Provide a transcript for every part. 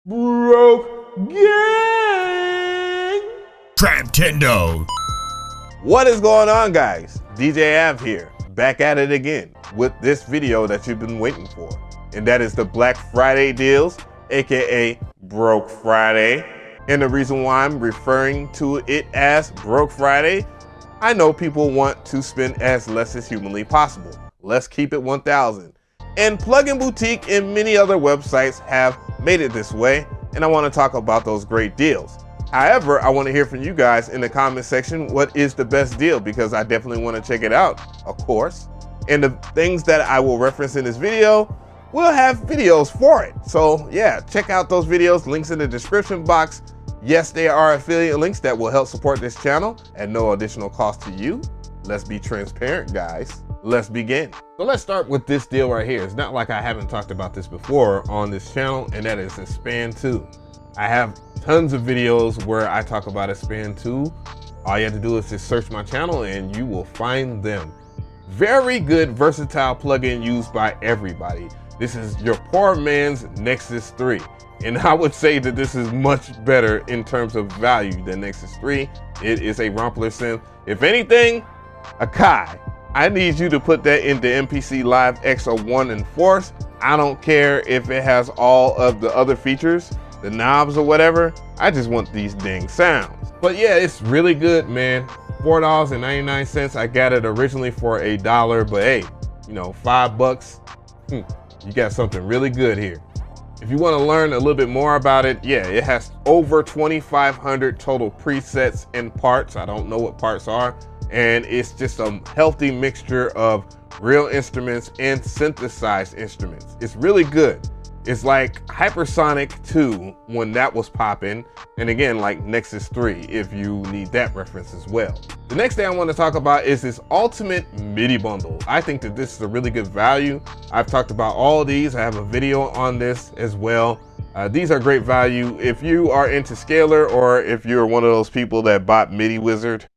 Broke Gang! Traptendo. What is going on, guys? DJ Av here, back at it again with this video that you've been waiting for. And that is the Black Friday deals, aka Broke Friday. And the reason why I'm referring to it as Broke Friday, I know people want to spend as less as humanly possible. Let's keep it 1,000. And Plugin Boutique and many other websites have made it this way, and I want to talk about those great deals. However, I want to hear from you guys in the comment section what is the best deal, because I definitely want to check it out, of course. And the things that I will reference in this video, we'll have videos for it. So yeah, check out those videos, links in the description box. Yes, they are affiliate links that will help support this channel at no additional cost to you. Let's be transparent, guys. Let's begin. So let's start with this deal right here. It's not like I haven't talked about this before on this channel, and that is Xpand 2. I have tons of videos where I talk about Xpand 2. All you have to do is just search my channel and you will find them. Very good, versatile plugin used by everybody. This is your poor man's Nexus 3. And I would say that this is much better in terms of value than Nexus 3. It is a Rumpler synth. If anything, Akai, I need you to put that into MPC Live X01 and Force. I don't care if it has all of the other features, the knobs or whatever. I just want these dang sounds. But yeah, it's really good, man. $4.99. I got it originally for $1, but hey, you know, $5. You got something really good here. If you want to learn a little bit more about it, yeah, it has over 2,500 total presets and parts. I don't know what parts are. And it's just a healthy mixture of real instruments and synthesized instruments. It's really good. It's like Hypersonic 2 when that was popping, and again, like Nexus 3 if you need that reference as well. The next thing I want to talk about is this Ultimate Midi bundle. I think that this is a really good value. I've talked about all of these. I have a video on this as well. These are great value if you are into Scalar, or if you're one of those people that bought Midi Wizard.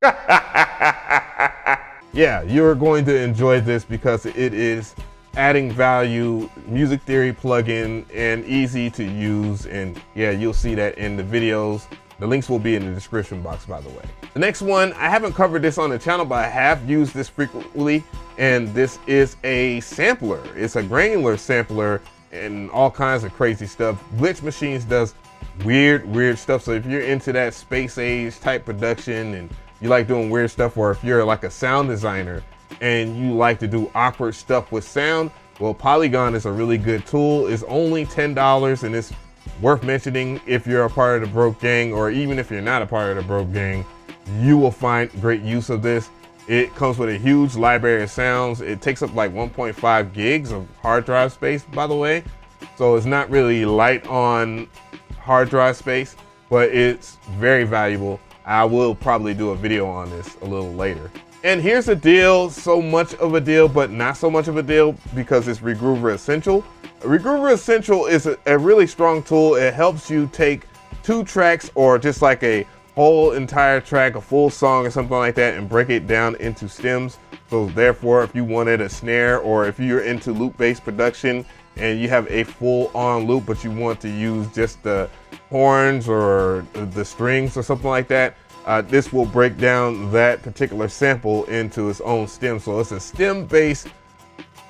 Yeah, you're going to enjoy this because it is adding value, music theory plugin, and easy to use. And yeah, you'll see that in the videos. The links will be in the description box, by the way. The next one, I haven't covered this on the channel, but I have used this frequently, and this is a sampler. It's a granular sampler and all kinds of crazy stuff. Glitch Machines does weird stuff. So if you're into that space age type production and you like doing weird stuff, or if you're like a sound designer and you like to do awkward stuff with sound, well, Polygon is a really good tool. It's only $10, and it's worth mentioning if you're a part of the Broke Gang, or even if you're not a part of the Broke Gang, you will find great use of this. It comes with a huge library of sounds. It takes up like 1.5 gigs of hard drive space, by the way. So it's not really light on hard drive space, but it's very valuable. I will probably do a video on this a little later. And here's a deal, so much of a deal, but not so much of a deal because it's Regroover Essential. Regroover Essential is a really strong tool. It helps you take 2 tracks, or just like a whole entire track, a full song or something like that, and break it down into stems. So therefore, if you wanted a snare, or if you're into loop-based production and you have a full-on loop, but you want to use just the horns or the strings or something like that, this will break down that particular sample into its own stem. So it's a stem-based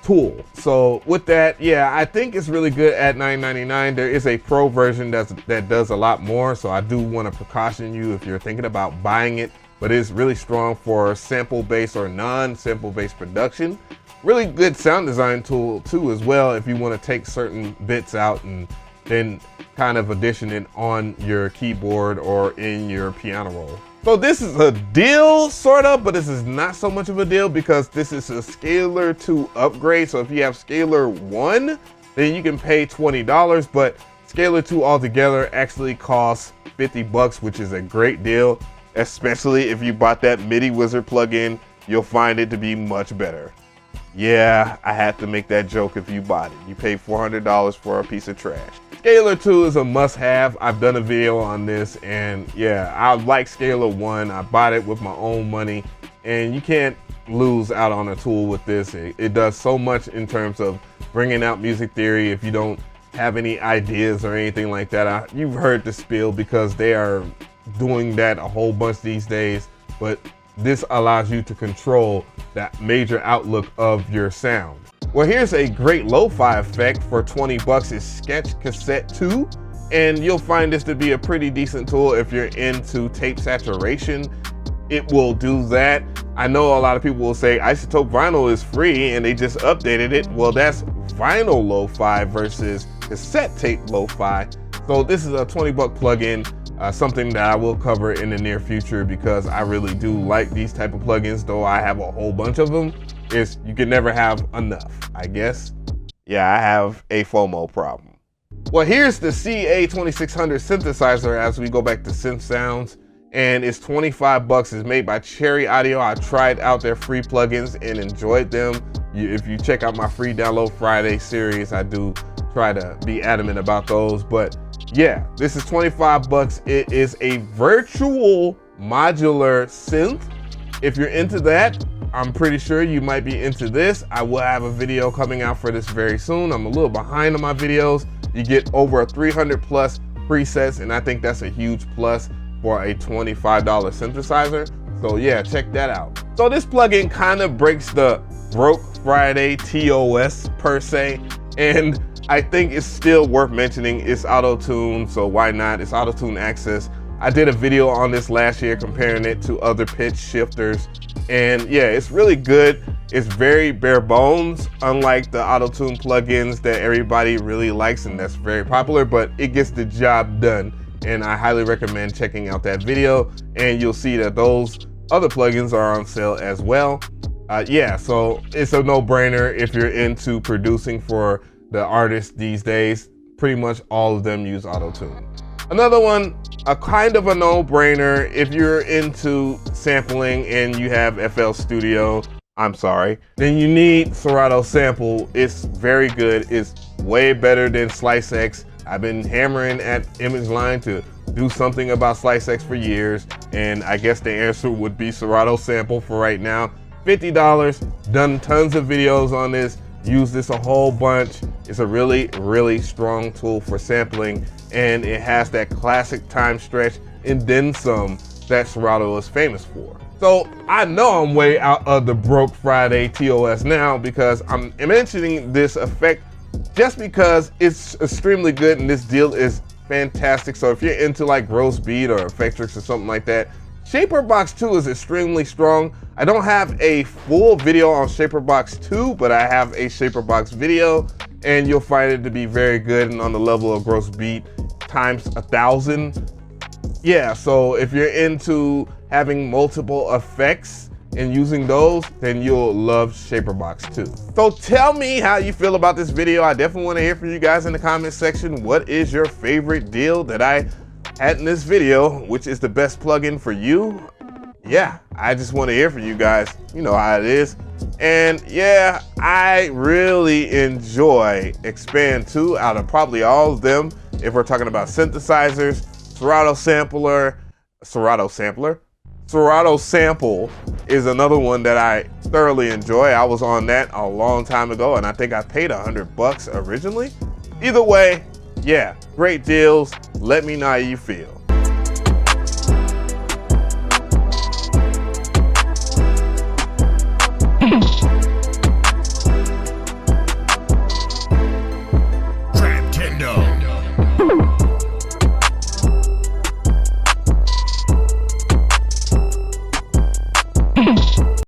tool. So with that, yeah, I think it's really good at $9.99. There is a pro version that does a lot more. So I do want to precaution you if you're thinking about buying it, but it's really strong for sample-based or non-sample-based production. Really good sound design tool too as well, if you want to take certain bits out and then kind of audition it on your keyboard or in your piano roll. So this is a deal, sort of, but this is not so much of a deal because this is a Scalar 2 upgrade. So if you have Scalar 1, then you can pay $20, but Scalar 2 altogether actually costs $50, which is a great deal, especially if you bought that Midi Wizard plugin. You'll find it to be much better. Yeah, I had to make that joke. If you bought it, you paid $400 for a piece of trash. Scalar 2 is a must-have. I've done a video on this, and yeah, I like Scalar 1. I bought it with my own money, and you can't lose out on a tool with this. It does so much in terms of bringing out music theory. If you don't have any ideas or anything like that, you've heard the spiel because they are doing that a whole bunch these days. But this allows you to control that major outlook of your sound. Well, here's a great lo-fi effect for 20 bucks is SketchCassette II. And you'll find this to be a pretty decent tool if you're into tape saturation. It will do that. I know a lot of people will say Isotope Vinyl is free and they just updated it. Well, that's vinyl lo-fi versus cassette tape lo-fi. So this is a 20-buck plugin, something that I will cover in the near future because I really do like these type of plugins, though I have a whole bunch of them. You can never have enough, I guess. Yeah, I have a FOMO problem. Well, here's the CA2600 synthesizer as we go back to synth sounds, and it's 25 bucks. It's made by Cherry Audio. I tried out their free plugins and enjoyed them. If you check out my free download Friday series, I do try to be adamant about those. But yeah, this is 25 bucks. It is a virtual modular synth. If you're into that, I'm pretty sure you might be into this. I will have a video coming out for this very soon. I'm a little behind on my videos. You get over 300 plus presets, and I think that's a huge plus for a $25 synthesizer. So yeah, check that out. So this plugin kind of breaks the Broke Friday TOS per se, and I think it's still worth mentioning. It's auto-tune, so why not? It's Autotune Access. I did a video on this last year comparing it to other pitch shifters, and yeah, it's really good. It's very bare bones, unlike the Autotune plugins that everybody really likes and that's very popular, but it gets the job done. And I highly recommend checking out that video, and you'll see that those other plugins are on sale as well. Yeah, so it's a no-brainer if you're into producing for the artists these days. Pretty much all of them use Autotune. Another one, a kind of a no-brainer if you're into sampling and you have FL Studio, then you need Serato Sample. It's very good. It's way better than Slice X. I've been hammering at ImageLine to do something about Slice X for years, and I guess the answer would be Serato Sample for right now. $50, done tons of videos on this, use this a whole bunch. It's a really, really strong tool for sampling, and it has that classic time stretch and then some that Serato is famous for. So I know I'm way out of the Broke Friday TOS now because I'm mentioning this effect just because it's extremely good and this deal is fantastic. So if you're into like Gross Beat or Effectrix or something like that, Shaperbox 2 is extremely strong. I don't have a full video on Shaperbox 2, but I have a Shaperbox video, and you'll find it to be very good and on the level of Gross Beat times 1,000. Yeah, so if you're into having multiple effects and using those, then you'll love Shaperbox 2. So tell me how you feel about this video. I definitely want to hear from you guys in the comment section. What is your favorite deal that I had in this video? Which is the best plugin for you? Yeah, I just want to hear from you guys. You know how it is. And yeah, I really enjoy Xpand 2 out of probably all of them. If we're talking about synthesizers, Serato Sample is another one that I thoroughly enjoy. I was on that a long time ago, and I think I paid $100 originally. Either way, yeah, great deals. Let me know how you feel.